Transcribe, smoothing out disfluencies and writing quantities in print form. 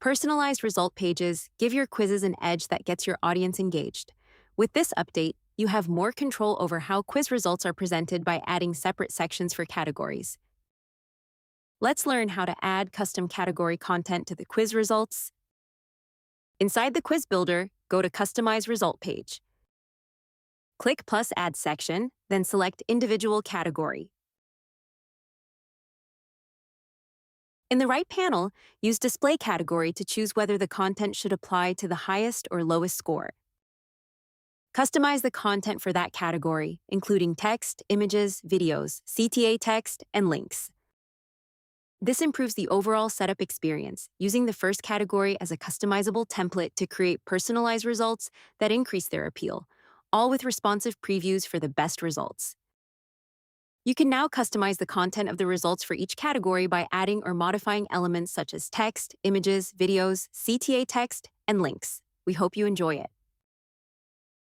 Personalized result pages give your quizzes an edge that gets your audience engaged. With this update, you have more control over how quiz results are presented by adding separate sections for categories. Let's learn how to add custom category content to the quiz results. Inside the quiz builder, go to Customize Result page. Click Plus Add section, then select Individual Category. In the right panel, use Display Category to choose whether the content should apply to the highest or lowest score. Customize the content for that category, including text, images, videos, CTA text, and links. This improves the overall setup experience, using the first category as a customizable template to create personalized results that increase their appeal, all with responsive previews for the best results. You can now customize the content of the results for each category by adding or modifying elements such as text, images, videos, CTA text, and links. We hope you enjoy it.